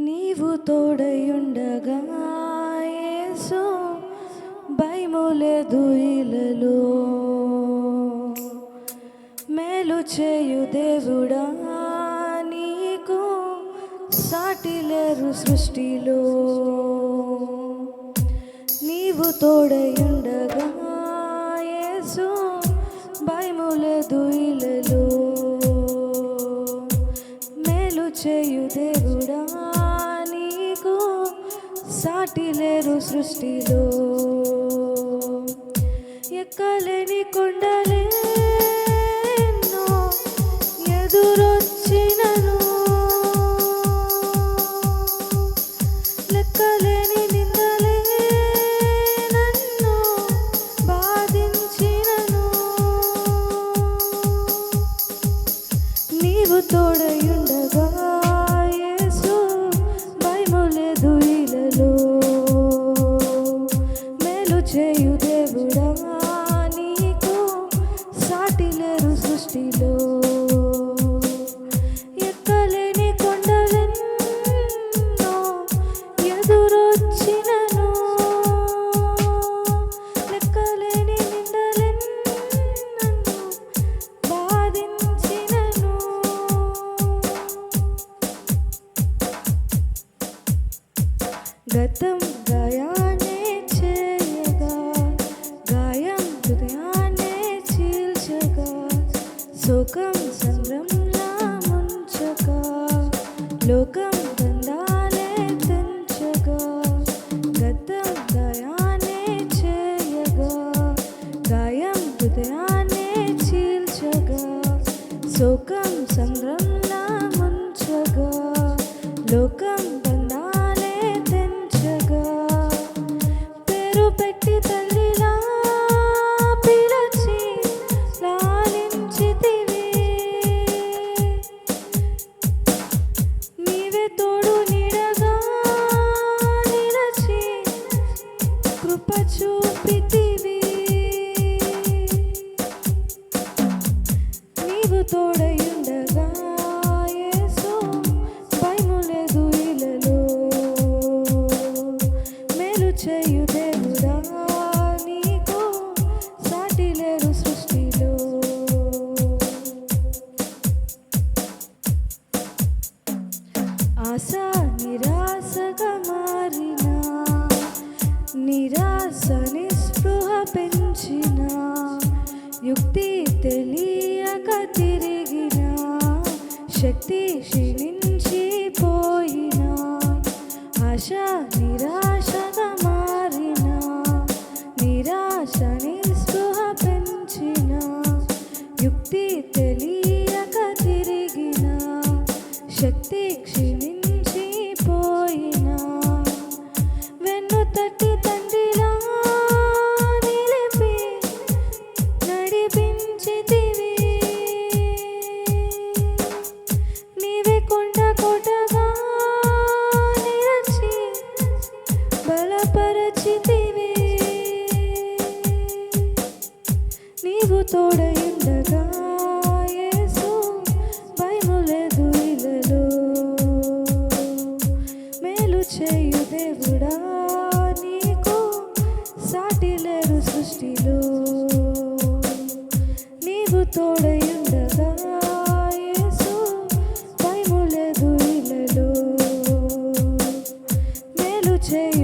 నీవు తోడయుండగా యేసు భయము లేదు ఇలలో. మేలు చేయు దేవుడా నీకు సాటి లేరు సృష్టిలో. నీవు తోడయుండగా యేసు భయము లేదు ఇలలో. మేలు చేయు దేవుడా నీకు సాటి లేరు సృష్టిలో. ఎక్కలేని కొండలేన్నో ఎదురొచ్చినను, లెక్కలేని నిందలే నన్ను బాధించినను, నీవు తోడయుండగా యేసు భయము లేదు ఇలలో. మేలు చేయు దేవుడా నీకు సాటి లేరు సృష్టిలో. ఎక్కలేని కొండలెన్నో ఎదురొచ్చినను, లెక్కలేని నిందలెన్నను బాధించినను, గతం గాయాన్నే చేయగా, గాయం హృదయాన్నే చీల్చగా, శోకం సంద్రంలా ముంచగా, లోకం బంధాలే తెంచగా, గతం గాయాన్నే చేయగా, గాయం హృదయాన్నే చీల్చగా, శోకం సంద్రంలా ముంచగా, లోకం బంధాలే తెంచగా, పేరు పెట్టి తల్లిలా పిలచి లాలించితివి. నీవే తోడు నీడగా నిలచి కృప చూపితివి. నీవు తోడయుండగా యేసు భయము లేదు ఇలలో. మేలు చేయు దేవుడా నీకు సాటి లేరు సృష్టిలో. ఆశ నిరాశగా మారిన, నిరాశ నిస్పృహ పెంచిన, యుక్తి తెలియక తిరిగిన, శక్తి క్షీణించిపోయిన, ఆశ నిరాశగా మారిన, నిరాశ నిస్పృహ పెంచిన, యుక్తి తెలియక తిరిగిన, శక్తి క్షీణించిపోయిన, వెన్ను తట్టి తండ్రిలా నిలిపి నడిపించితివి. నీవే కొండ కోటగా నిలచి బలపరచితివి. నీవు తోడయుండగా యేసు భయము లేదు ఇలలో. మేలు చేయు దేవుడా నీకు సాటి లేరు సృష్టిలో. నీవు తోడయుండగా యేసు భయము లేదు ఇలలో. మేలు చేయు